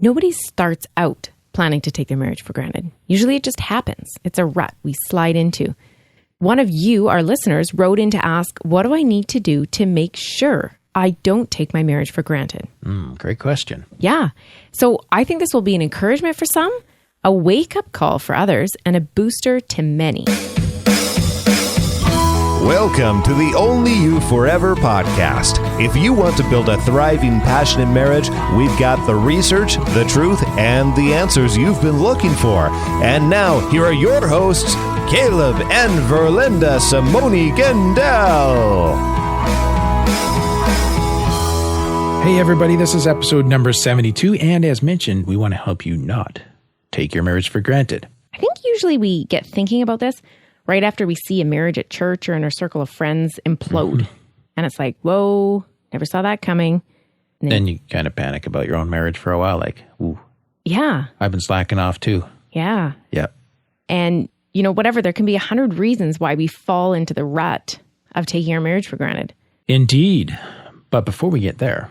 Nobody starts out planning to take their marriage for granted. Usually it just happens. It's a rut we slide into. One of you, our listeners, wrote in to ask, what do I need to do to make sure I don't take my marriage for granted? Great question. Yeah. So I think this will be an encouragement for some, a wake-up call for others, and a booster to many. Welcome to the Only You Forever podcast. If you want to build a thriving, passionate marriage, we've got the research, the truth, and the answers you've been looking for. And now, here are your hosts, Caleb and Verlynda Simone Gendel. Hey, everybody, this is episode number 72. And as mentioned, we want to help you not take your marriage for granted. I think usually we get thinking about this right after we see a marriage at church or in our circle of friends implode. And it's like, whoa, never saw that coming. And then you kind of panic about your own marriage for a while, like, ooh. Yeah. I've been slacking off too. Yeah. Yep. And, you know, whatever, there can be 100 reasons why we fall into the rut of taking our marriage for granted. Indeed. But before we get there,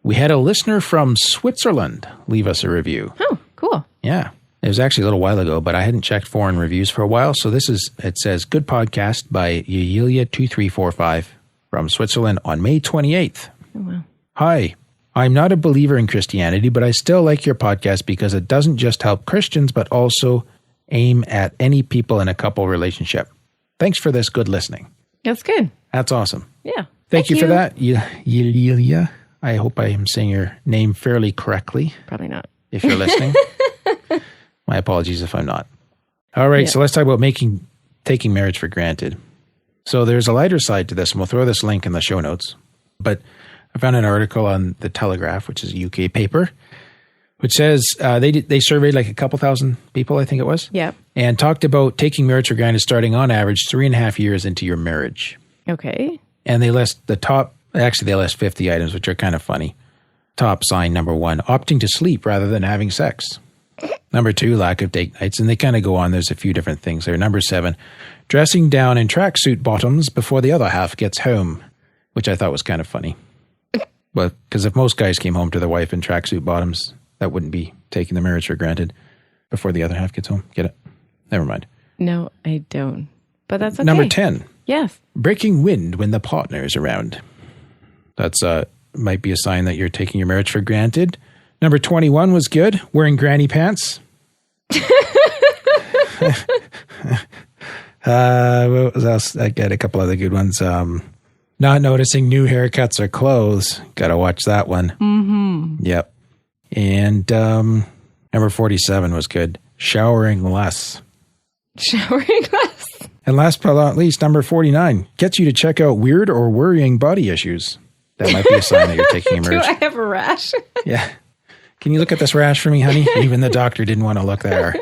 we had a listener from Switzerland leave us a review. Oh, cool. Yeah. It was actually a little while ago, but I hadn't checked foreign reviews for a while. So it says, good podcast by Yelia2345 from Switzerland on May 28th. Oh, wow. Hi, I'm not a believer in Christianity, but I still like your podcast because it doesn't just help Christians, but also aim at any people in a couple relationship. Thanks for this good listening. That's good. That's awesome. Yeah. Thank you for that, Yelia. I hope I am saying your name fairly correctly. Probably not. If you're listening. My apologies if I'm not. All right, so let's talk about taking marriage for granted. So there's a lighter side to this, and we'll throw this link in the show notes. But I found an article on The Telegraph, which is a UK paper, which says they surveyed like a couple thousand people, I think it was. Yeah. And talked about taking marriage for granted starting on average 3.5 years into your marriage. Okay. And they list they list 50 items, which are kind of funny. Top sign, number 1, opting to sleep rather than having sex. Number 2, lack of date nights. And they kind of go on. There's a few different things there. Number 7, dressing down in tracksuit bottoms before the other half gets home, which I thought was kind of funny. Well, because if most guys came home to their wife in tracksuit bottoms, that wouldn't be taking the marriage for granted before the other half gets home. Get it? Never mind. No, I don't. But that's okay. Number 10. Yes. Breaking wind when the partner is around. That's might be a sign that you're taking your marriage for granted. Number 21 was good. Wearing granny pants. What was else? I got a couple other good ones. Not noticing new haircuts or clothes. Got to watch that one. Mm-hmm. Yep. And number 47 was good. Showering less. Showering less. And last but not least, number 49 gets you to check out weird or worrying body issues. That might be a sign that you're taking a marriage. Do I have a rash? Yeah. Can you look at this rash for me, honey? Even the doctor didn't want to look there.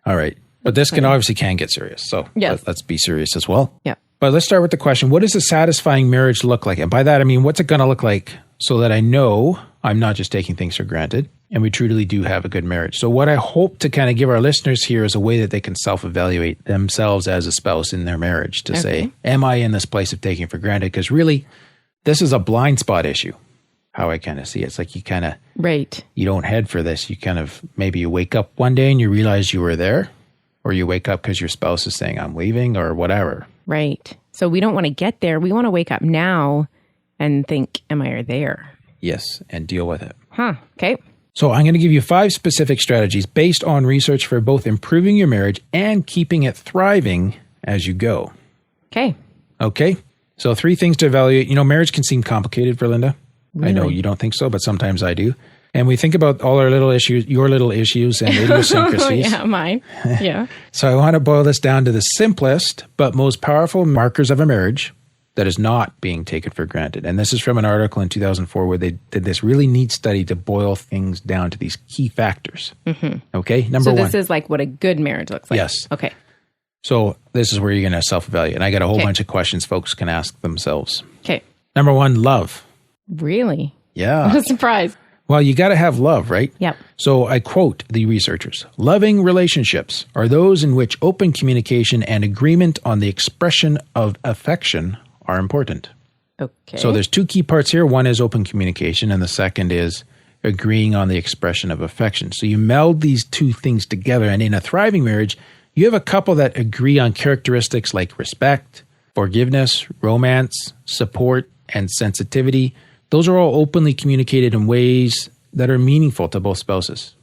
All right. But this can get serious. So let's be serious as well. Yeah. But let's start with the question. What does a satisfying marriage look like? And by that, I mean, what's it going to look like so that I know I'm not just taking things for granted and we truly do have a good marriage? So what I hope to kind of give our listeners here is a way that they can self-evaluate themselves as a spouse in their marriage to say, am I in this place of taking for granted? Because really, this is a blind spot issue, how I kind of see it. It's like you kind of, you don't head for this. You kind of, maybe you wake up one day and you realize you were there, or you wake up because your spouse is saying, I'm leaving or whatever. Right. So we don't want to get there. We want to wake up now and think, am I there? Yes. And deal with it. Okay. So I'm going to give you 5 specific strategies based on research for both improving your marriage and keeping it thriving as you go. Okay. So 3 things to evaluate. You know, marriage can seem complicated, Verlynda. Really? I know you don't think so, but sometimes I do. And we think about all our little issues, your little issues and idiosyncrasies. Yeah, mine. Yeah. So I want to boil this down to the simplest but most powerful markers of a marriage that is not being taken for granted. And this is from an article in 2004 where they did this really neat study to boil things down to these key factors. Okay, number 1. So this is like what a good marriage looks like. Yes. Okay. So this is where you're going to self-evaluate. And I got a whole bunch of questions folks can ask themselves. Okay. Number 1, love. Really? Yeah. What a surprise. Well, you got to have love, right? Yep. So I quote the researchers, loving relationships are those in which open communication and agreement on the expression of affection are important. Okay. So there's 2 key parts here. One is open communication, and the second is agreeing on the expression of affection. So you meld these two things together, and in a thriving marriage, you have a couple that agree on characteristics like respect, forgiveness, romance, support, and sensitivity. Those are all openly communicated in ways that are meaningful to both spouses.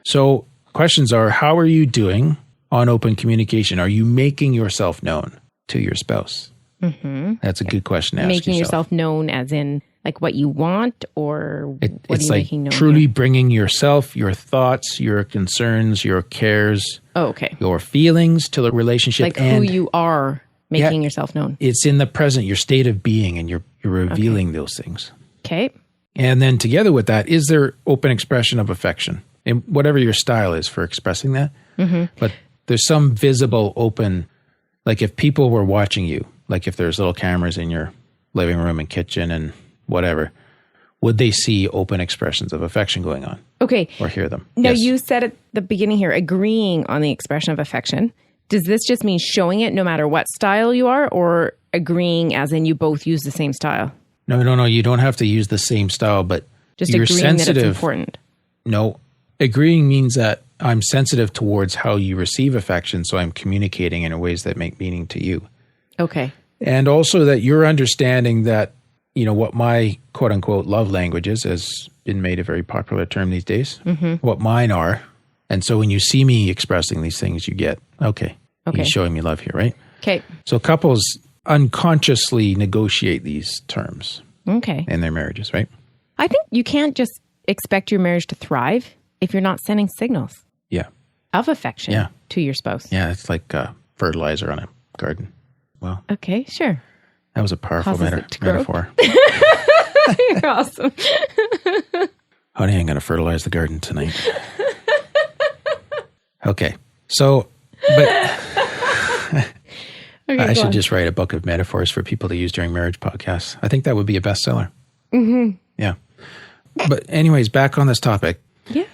So questions are, how are you doing on open communication? Are you making yourself known to your spouse? That's a good question to ask Making yourself. yourself known as in like what you want, or what are It's you like making known? truly here? bringing yourself, your thoughts, your concerns, your cares, Oh, okay. your feelings to the relationship. Like and who you are making yourself known. it's in the present, your state of being, and you're revealing those things. Okay. And then together with that, is there open expression of affection? And whatever your style is for expressing that. But there's some visible open, like if people were watching you, like if there's little cameras in your living room and kitchen and whatever, would they see open expressions of affection going on Okay. or hear them? Now, Yes. you said at the beginning here, agreeing on the expression of affection. Does this just mean showing it no matter what style you are, or agreeing as in you both use the same style? No. You don't have to use the same style, but Just you're agreeing that sensitive. it's important. No, agreeing means that I'm sensitive towards how you receive affection, so I'm communicating in ways that make meaning to you. Okay. And also that you're understanding that, you know, what my quote unquote love language is, has been made a very popular term these days, what mine are. And so when you see me expressing these things, you get, okay, he's showing me love here, right? Okay. So couples unconsciously negotiate these terms Okay. in their marriages, right? I think you can't just expect your marriage to thrive if you're not sending signals Yeah. of affection to your spouse. Yeah, it's like fertilizer on a garden. Wow. Okay, sure. That was a powerful Causes it to grow. metaphor. You're awesome. Honey, I'm going to fertilize the garden tonight. Okay. So, but Okay, I go should on. just write a book of metaphors for people to use during marriage podcasts. I think that would be a bestseller. Yeah. But anyways, back on this topic. Yes.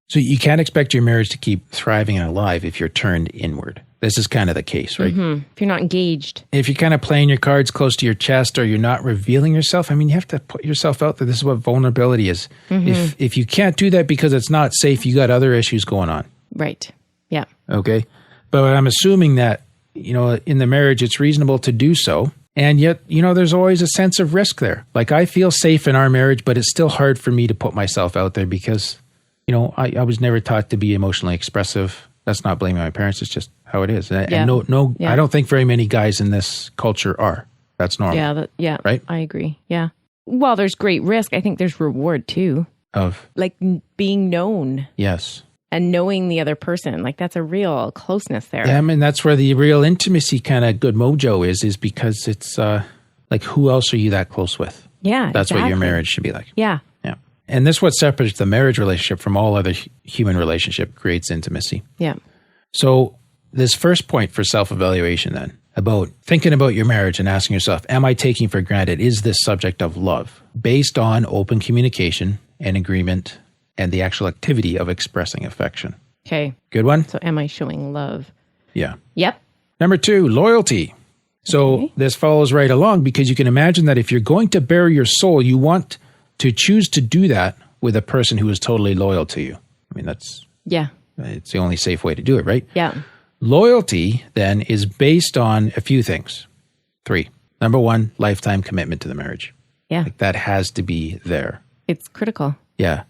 So you can't expect your marriage to keep thriving and alive if you're turned inward. This is kind of the case, right? If you're not engaged. If you're kind of playing your cards close to your chest or you're not revealing yourself, I mean, you have to put yourself out there. This is what vulnerability is. If you can't do that because it's not safe, you got other issues going on. Right. Yeah. Okay. But I'm assuming that, you know, in the marriage, it's reasonable to do so. And yet, you know, there's always a sense of risk there. Like I feel safe in our marriage, but it's still hard for me to put myself out there because, you know, I was never taught to be emotionally expressive. That's not blaming my parents. It's just how it is. And I don't think very many guys in this culture are. That's normal. Yeah. Right? I agree. Yeah. Well, there's great risk. I think there's reward too. Of, Like being known yes. and knowing the other person. Like that's a real closeness there. Yeah, I mean, that's where the real intimacy kind of good mojo is because it's like, who else are you that close with? Yeah. That's what your exactly. marriage should be like. Yeah. Yeah. And this what separates the marriage relationship from all other human relationship, creates intimacy. Yeah. So this first point for self-evaluation then, about thinking about your marriage and asking yourself, am I taking for granted, is this subject of love based on open communication and agreement and the actual activity of expressing affection? Okay. Good one? So am I showing love? Yeah. Yep. Number 2, loyalty. So this follows right along because you can imagine that if you're going to bare your soul, you want to choose to do that with a person who is totally loyal to you. I mean, Yeah. it's the only safe way to do it, right? Yeah. Loyalty then is based on a few things. 3. Number 1, lifetime commitment to the marriage. Yeah. Like that has to be there. It's critical. Yeah.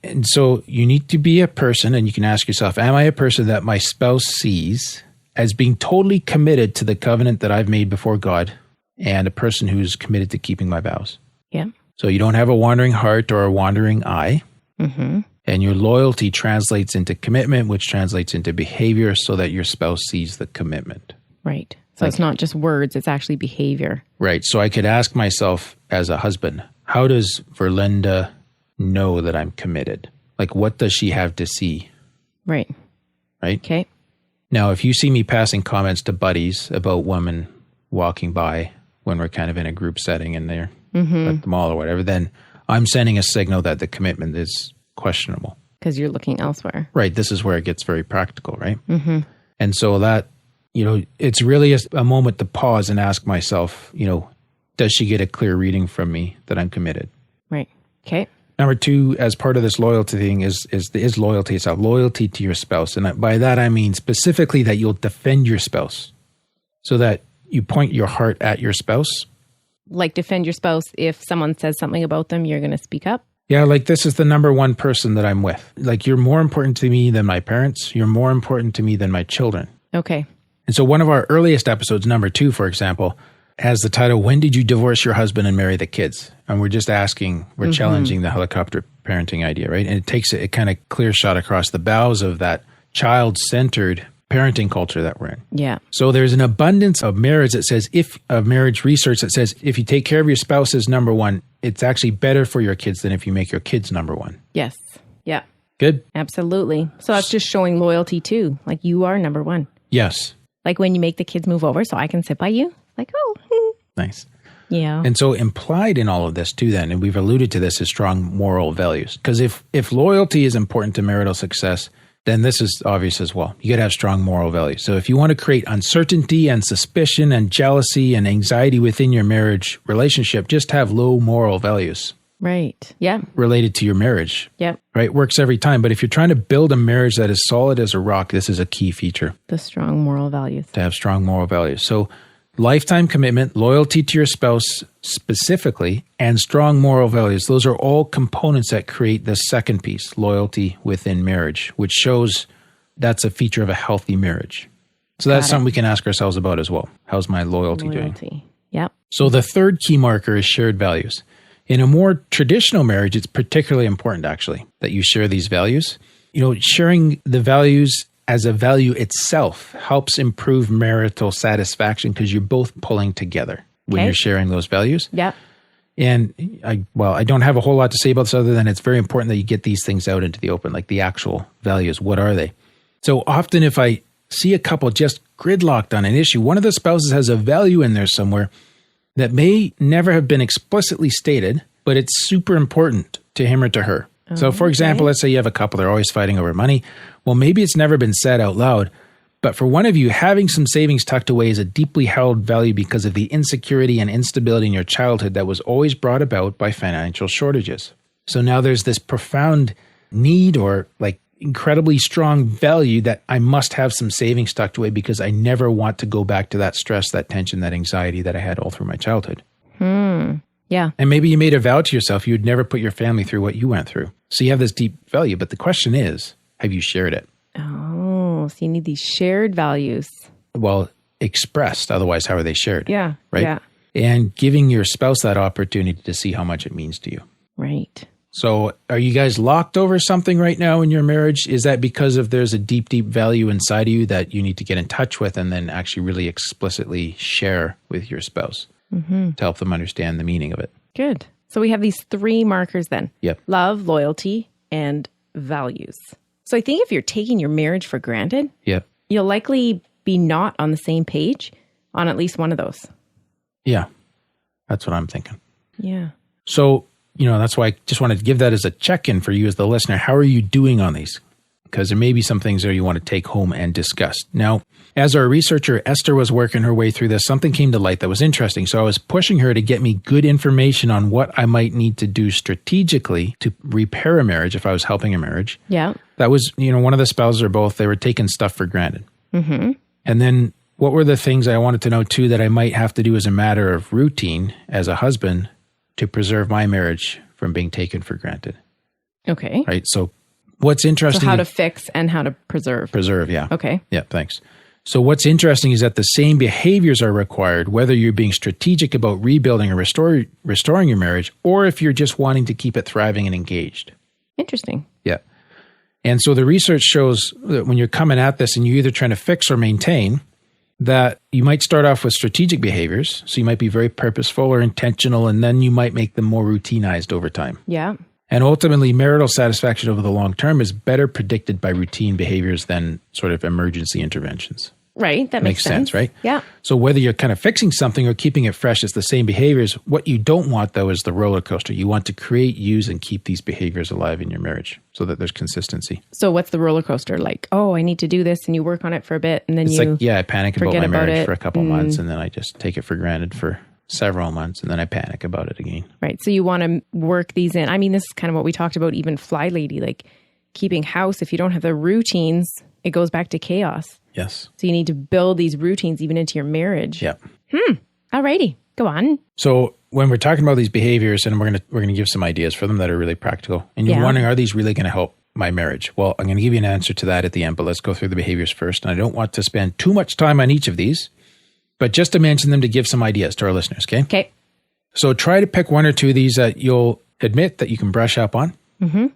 And so you need to be a person, and you can ask yourself, am I a person that my spouse sees as being totally committed to the covenant that I've made before God, and a person who's committed to keeping my vows? Yeah. So you don't have a wandering heart or a wandering eye. Mm-hmm. And your loyalty translates into commitment, which translates into behavior so that your spouse sees the commitment. Right. So it's not just words, it's actually behavior. Right. So I could ask myself as a husband, how does Verlynda know that I'm committed? Like, what does she have to see? Right. Right. Okay. Now, if you see me passing comments to buddies about women walking by when we're kind of in a group setting and they're at the mall or whatever, then I'm sending a signal that the commitment is questionable. Because you're looking elsewhere. Right. This is where it gets very practical, right? Mm-hmm. And so that, you know, it's really a moment to pause and ask myself, you know, does she get a clear reading from me that I'm committed? Right. Okay. Number 2, as part of this loyalty thing, is loyalty itself, loyalty to your spouse. And by that, I mean specifically that you'll defend your spouse so that you point your heart at your spouse. Like defend your spouse. If someone says something about them, you're going to speak up. Yeah, like this is the number 1 person that I'm with. Like you're more important to me than my parents. You're more important to me than my children. Okay. And so one of our earliest episodes, number 2, for example, has the title, When Did You Divorce Your Husband and Marry the Kids? And we're just asking, we're challenging the helicopter parenting idea, right? And it takes a kind of clear shot across the bows of that child-centered parenting culture that we're in. Yeah. So there's an abundance of marriage that says, marriage research that says, if you take care of your spouse as number 1, it's actually better for your kids than if you make your kids number 1. Yes. Yeah. Good? Absolutely. So that's just showing loyalty too. Like you are number 1. Yes. Like when you make the kids move over so I can sit by you. Like, oh. Nice. Yeah. And so implied in all of this too then, and we've alluded to this, is strong moral values. Because if loyalty is important to marital success, then this is obvious as well. You got to have strong moral values. So if you want to create uncertainty and suspicion and jealousy and anxiety within your marriage relationship, just have low moral values. Right. Yeah. Related to your marriage. Yep. Right? Works every time. But if you're trying to build a marriage that is solid as a rock, this is a key feature. The strong moral values. To have strong moral values. So lifetime commitment, loyalty to your spouse specifically, and strong moral values. Those are all components that create the second piece, loyalty within marriage, which shows that's a feature of a healthy marriage. So that's something we can ask ourselves about as well. How's my loyalty doing? Yep. So the third key marker is shared values. In a more traditional marriage, it's particularly important actually that you share these values. You know, sharing the values as a value itself helps improve marital satisfaction because you're both pulling together when you're sharing those values. Yeah. And I don't have a whole lot to say about this other than it's very important that you get these things out into the open, like the actual values. What are they? So often if I see a couple just gridlocked on an issue, one of the spouses has a value in there somewhere that may never have been explicitly stated, but it's super important to him or to her. So for example, let's say you have a couple, they're always fighting over money. Well, maybe it's never been said out loud, but for one of you, having some savings tucked away is a deeply held value because of the insecurity and instability in your childhood that was always brought about by financial shortages. So now there's this profound need or like incredibly strong value that I must have some savings tucked away because I never want to go back to that stress, that tension, that anxiety that I had all through my childhood. Yeah. And maybe you made a vow to yourself you would never put your family through what you went through. So you have this deep value, but the question is, have you shared it? Oh, so you need these shared values. Well, expressed. Otherwise, how are they shared? Yeah. Right? Yeah. And giving your spouse that opportunity to see how much it means to you. Right. So are you guys locked over something right now in your marriage? Is that because of there's a deep, deep value inside of you that you need to get in touch with and then actually really explicitly share with your spouse to help them understand the meaning of it? Good. So we have these 3 markers then. Yep. Love, loyalty, and values. So I think if you're taking your marriage for granted, Yep. you'll likely be not on the same page on at least one of those. Yeah. That's what I'm thinking. Yeah. So, that's why I just wanted to give that as a check-in for you as the listener. How are you doing on these? Because there may be some things there you want to take home and discuss. Now, as our researcher, Esther, was working her way through this, something came to light that was interesting. So I was pushing her to get me good information on what I might need to do strategically to repair a marriage if I was helping a marriage. Yeah. That was, one of the spouses or both, they were taking stuff for granted. Mm-hmm. And then what were the things I wanted to know too that I might have to do as a matter of routine as a husband to preserve my marriage from being taken for granted? Okay. Right. So what's interesting... So how to fix and how to preserve. Preserve, yeah. Okay. Yeah, thanks. So what's interesting is that the same behaviors are required, whether you're being strategic about rebuilding or restoring your marriage, or if you're just wanting to keep it thriving and engaged. Interesting. Yeah. And so the research shows that when you're coming at this and you're either trying to fix or maintain, that you might start off with strategic behaviors. So you might be very purposeful or intentional, and then you might make them more routinized over time. Yeah. And ultimately, marital satisfaction over the long term is better predicted by routine behaviors than sort of emergency interventions. Right. That makes sense, right? Yeah. So whether you're kind of fixing something or keeping it fresh, it's the same behaviors. What you don't want, though, is the roller coaster. You want to create, use, and keep these behaviors alive in your marriage so that there's consistency. So what's the roller coaster? Like, oh, I need to do this, and you work on it for a bit, and then it's like, I panic about my marriage for a couple months, and then I just take it for granted for several months and then I panic about it again. Right. So you want to work these in. I mean, this is kind of what we talked about, even Fly Lady, like keeping house. If you don't have the routines, it goes back to chaos. Yes. So you need to build these routines even into your marriage. Yeah. Alrighty. Go on. So when we're talking about these behaviors, and we're gonna give some ideas for them that are really practical, and you're wondering, are these really going to help my marriage? Well, I'm going to give you an answer to that at the end, but let's go through the behaviors first. And I don't want to spend too much time on each of these, but just to mention them to give some ideas to our listeners. Okay. Okay. So try to pick one or two of these that you'll admit that you can brush up on. Mm-hmm.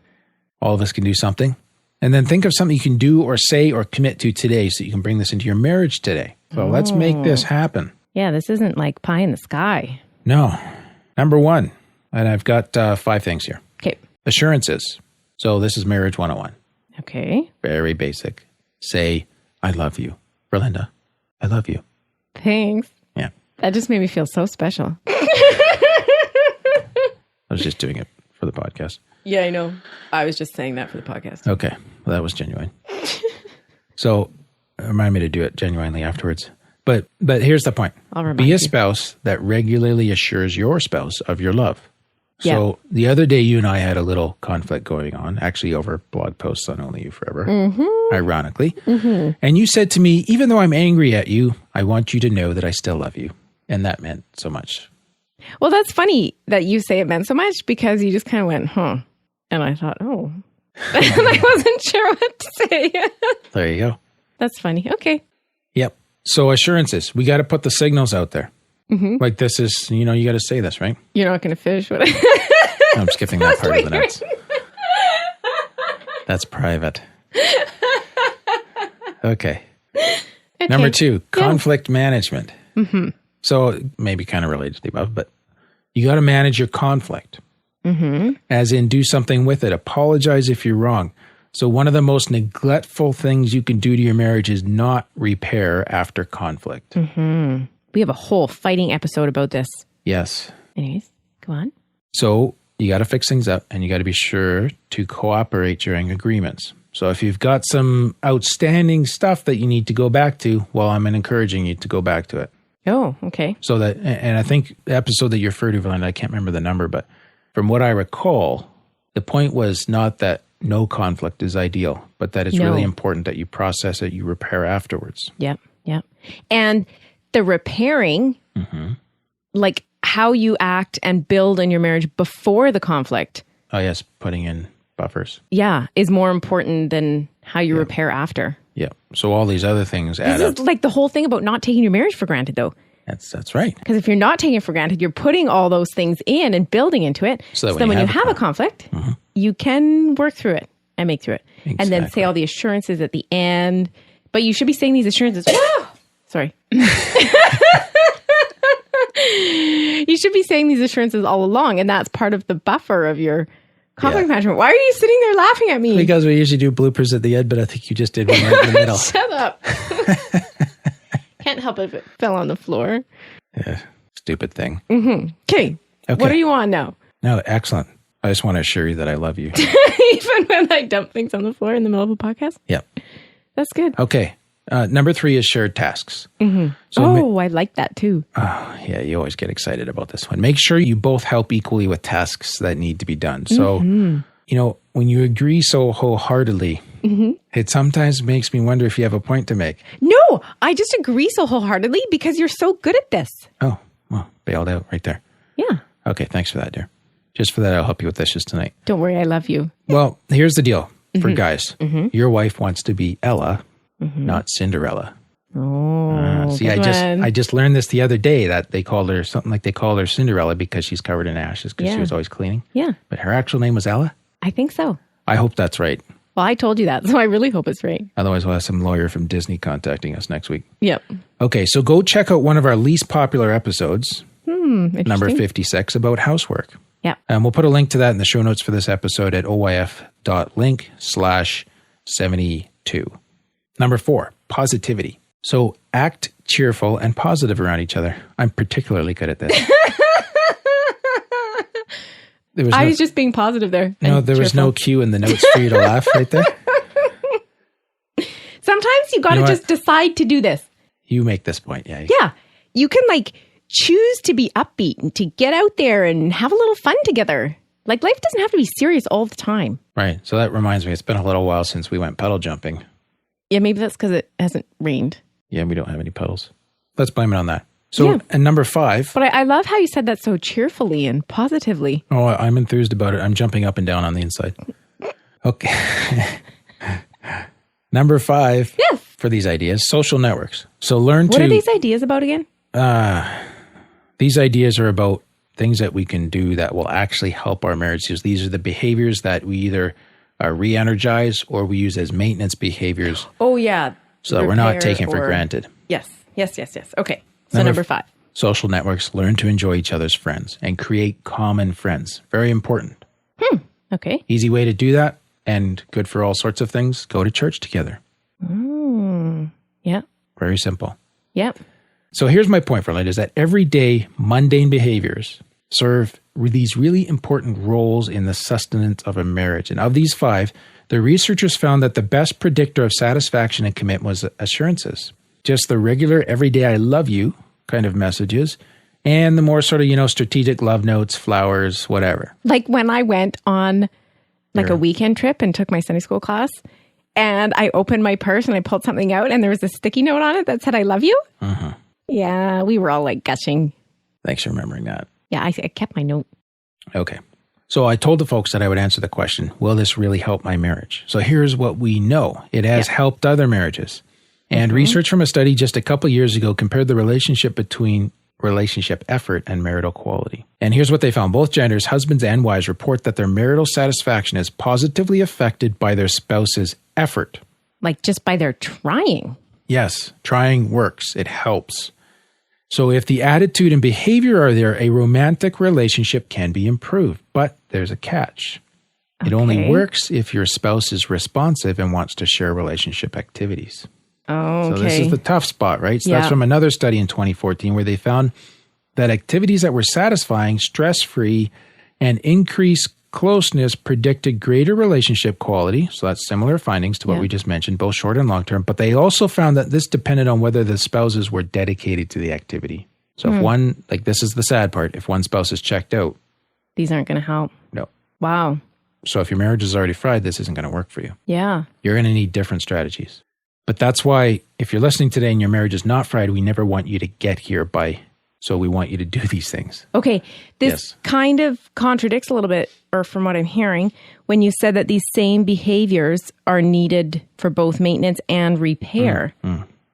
All of us can do something. And then think of something you can do or say or commit to today so you can bring this into your marriage today. So let's make this happen. Yeah, this isn't like pie in the sky. No. Number one, and I've got 5 things here. Okay. Assurances. So this is marriage 101. Okay. Very basic. Say, I love you. Verlynda, I love you. Thanks. Yeah. That just made me feel so special. I was just doing it for the podcast. Yeah, I know. I was just saying that for the podcast. Okay. Well, that was genuine. So remind me to do it genuinely afterwards. But here's the point. I'll remind Be a you. spouse that regularly assures your spouse of your love. Yeah. So the other day, you and I had a little conflict going on, actually over blog posts on Only You Forever, ironically. Mm-hmm. And you said to me, even though I'm angry at you, I want you to know that I still love you. And that meant so much. Well, that's funny that you say it meant so much because you just kind of went, huh. And I thought, oh. And I wasn't sure what to say. There you go. That's funny. Okay. Yep. So assurances, we got to put the signals out there. Mm-hmm. Like this is, you got to say this, right? You're not going to fish. What? I'm skipping that part of the notes. That's private. Okay. Number 2, conflict management. Mm-hmm. So maybe kind of related to the above, but you got to manage your conflict. Mm-hmm. As in do something with it. Apologize if you're wrong. So one of the most neglectful things you can do to your marriage is not repair after conflict. Mm-hmm. We have a whole fighting episode about this. Yes. Anyways, go on. So you got to fix things up and you got to be sure to cooperate during agreements. So if you've got some outstanding stuff that you need to go back to, well, I'm encouraging you to go back to it. Oh, okay. So that, and I think the episode that you referred to, Verlynda, I can't remember the number, but from what I recall, the point was not that no conflict is ideal, but that it's really important that you process it, you repair afterwards. Yep. And the repairing, like how you act and build in your marriage before the conflict. Oh, yes, putting in buffers. Yeah, is more important than how you repair after. Yeah. So all these other things add up. This is like the whole thing about not taking your marriage for granted, though. That's right. Because if you're not taking it for granted, you're putting all those things in and building into it. So then when you have a conflict, you can work through it and make through it. Exactly. And then say all the assurances at the end. But you should be saying these assurances. Sorry. You should be saying these assurances all along. And that's part of the buffer of your conflict management. Why are you sitting there laughing at me? Because we usually do bloopers at the end, but I think you just did one right in the middle. Shut up. Can't help it if it fell on the floor. Yeah, stupid thing. Okay. What are you on now? No, excellent. I just want to assure you that I love you. Even when I dump things on the floor in the middle of a podcast? Yep. That's good. Okay. Number 3 is shared tasks. So I like that too. Oh, yeah, you always get excited about this one. Make sure you both help equally with tasks that need to be done. So, when you agree so wholeheartedly, it sometimes makes me wonder if you have a point to make. No, I just agree so wholeheartedly because you're so good at this. Oh, well, bailed out right there. Yeah. Okay, thanks for that, dear. Just for that, I'll help you with this just tonight. Don't worry, I love you. Well, here's the deal for guys. Your wife wants to be Ella, not Cinderella. Oh, see, I just learned this the other day that they called her something like they called her Cinderella because she's covered in ashes because she was always cleaning. Yeah. But her actual name was Ella? I think so. I hope that's right. Well, I told you that, so I really hope it's right. Otherwise, we'll have some lawyer from Disney contacting us next week. Yep. Okay, so go check out one of our least popular episodes, number 56, about housework. Yeah. And we'll put a link to that in the show notes for this episode at oyf.link/72. Number 4, positivity. So act cheerful and positive around each other. I'm particularly good at this. I was just being positive there. No, there was no cue in the notes for you to laugh right there. Sometimes you got to just decide to do this. You make this point, yeah. Yeah. You can choose to be upbeat and to get out there and have a little fun together. Like, life doesn't have to be serious all the time. Right. So that reminds me, it's been a little while since we went puddle jumping. Yeah, maybe that's because it hasn't rained. Yeah, we don't have any puddles. Let's blame it on that. So, and number 5. But I love how you said that so cheerfully and positively. Oh, I'm enthused about it. I'm jumping up and down on the inside. Okay. Number 5 for these ideas, social networks. So What are these ideas about again? These ideas are about things that we can do that will actually help our marriages. These are the behaviors that we either re-energize or we use as maintenance behaviors. Oh, yeah. So that we're not taken for granted. Yes. Okay. So number 5. Social networks, learn to enjoy each other's friends and create common friends. Very important. Okay. Easy way to do that and good for all sorts of things. Go to church together. Yeah. Very simple. Yep. So here's my point, Verlynda, is that everyday mundane behaviors serve these really important roles in the sustenance of a marriage. And of these 5, the researchers found that the best predictor of satisfaction and commitment was assurances. Just the regular, everyday, I love you kind of messages, and the more sort of, strategic love notes, flowers, whatever. Like when I went on a weekend trip and took my Sunday school class, and I opened my purse and I pulled something out and there was a sticky note on it that said, I love you. Yeah, we were all like gushing. Thanks for remembering that. Yeah, I kept my note. Okay. So I told the folks that I would answer the question, will this really help my marriage? So here's what we know. It has helped other marriages. And research from a study just a couple years ago compared the relationship between relationship effort and marital quality. And here's what they found. Both genders, husbands and wives, report that their marital satisfaction is positively affected by their spouse's effort. Like just by their trying. Yes, trying works. It helps. So if the attitude and behavior are there, a romantic relationship can be improved. But there's a catch. It only works if your spouse is responsive and wants to share relationship activities. Oh, okay. So this is the tough spot, right? So that's from another study in 2014 where they found that activities that were satisfying, stress-free, and increased closeness predicted greater relationship quality. So that's similar findings to what we just mentioned, both short and long term. But they also found that this depended on whether the spouses were dedicated to the activity. So if one, like this is the sad part, if one spouse is checked out. These aren't going to help. No. Wow. So if your marriage is already fried, this isn't going to work for you. Yeah. You're going to need different strategies. But that's why if you're listening today and your marriage is not fried, we never want you to get here so we want you to do these things. Okay. This kind of contradicts a little bit, or from what I'm hearing, when you said that these same behaviors are needed for both maintenance and repair.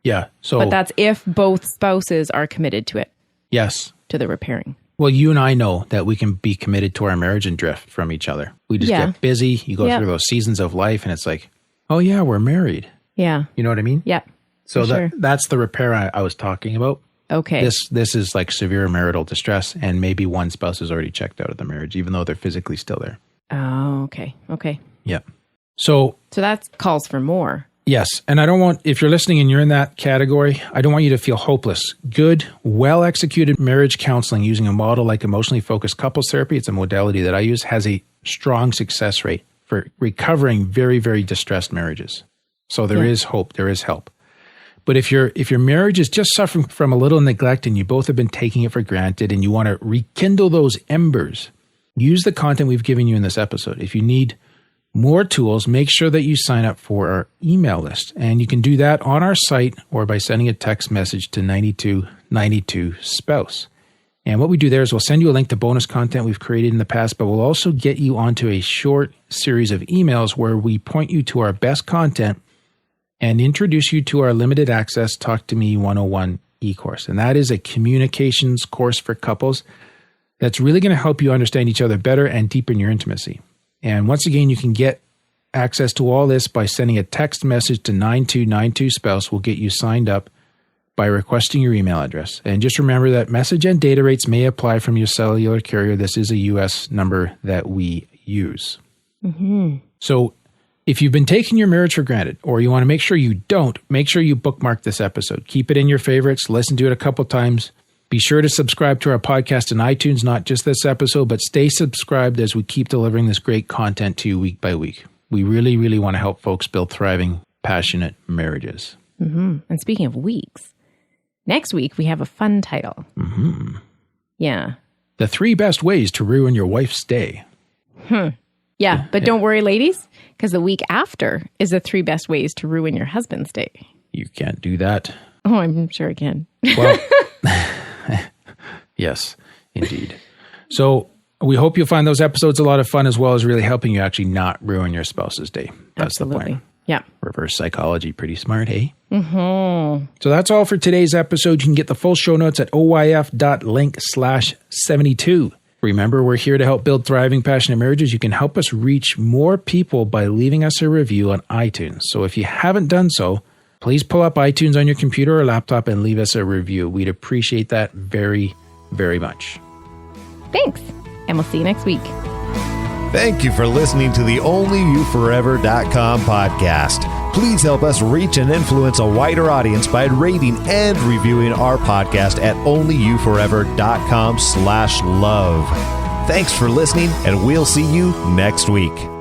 Yeah. So, but that's if both spouses are committed to it. Yes. To the repairing. Well, you and I know that we can be committed to our marriage and drift from each other. We just get busy. You go through those seasons of life and it's like, oh yeah, we're married. Yeah. You know what I mean? Yeah. So that's the repair I was talking about. Okay. This is like severe marital distress, and maybe one spouse is already checked out of the marriage, even though they're physically still there. Oh, okay. Okay. Yeah. So that calls for more. Yes. And I don't want, if you're listening and you're in that category, I don't want you to feel hopeless. Good, well-executed marriage counseling using a model like emotionally focused couples therapy, it's a modality that I use, has a strong success rate for recovering very, very distressed marriages. So there is hope, there is help. But if your marriage is just suffering from a little neglect and you both have been taking it for granted and you want to rekindle those embers, use the content we've given you in this episode. If you need more tools, make sure that you sign up for our email list. And you can do that on our site or by sending a text message to 9292 spouse. And what we do there is we'll send you a link to bonus content we've created in the past, but we'll also get you onto a short series of emails where we point you to our best content and introduce you to our limited access Talk to Me 101 e-course. And that is a communications course for couples that's really going to help you understand each other better and deepen your intimacy. And once again, you can get access to all this by sending a text message to 9292 spouse. We'll get you signed up by requesting your email address. And just remember that message and data rates may apply from your cellular carrier. This is a U.S. number that we use. Mm-hmm. So if you've been taking your marriage for granted, or you want to make sure you don't, make sure you bookmark this episode. Keep it in your favorites. Listen to it a couple times. Be sure to subscribe to our podcast in iTunes, not just this episode, but stay subscribed as we keep delivering this great content to you week by week. We really, really want to help folks build thriving, passionate marriages. Mm-hmm. And speaking of weeks, Next week, we have a fun title. Mm-hmm. Yeah. The 3 best ways to ruin your wife's day. Yeah, but don't worry, ladies, because the week after is the 3 best ways to ruin your husband's day. You can't do that. Oh, I'm sure I can. Well, yes, indeed. So we hope you'll find those episodes a lot of fun, as well as really helping you actually not ruin your spouse's day. That's Absolutely. the point. Yeah. Reverse psychology, pretty smart, hey? Mm-hmm. So that's all for today's episode. You can get the full show notes at oyf.link/72. Remember, we're here to help build thriving, passionate marriages. You can help us reach more people by leaving us a review on iTunes. So if you haven't done so, please pull up iTunes on your computer or laptop and leave us a review. We'd appreciate that very, very much. Thanks. And we'll see you next week. Thank you for listening to the OnlyYouForever.com podcast. Please help us reach and influence a wider audience by rating and reviewing our podcast at OnlyYouForever.com/love. Thanks for listening, and we'll see you next week.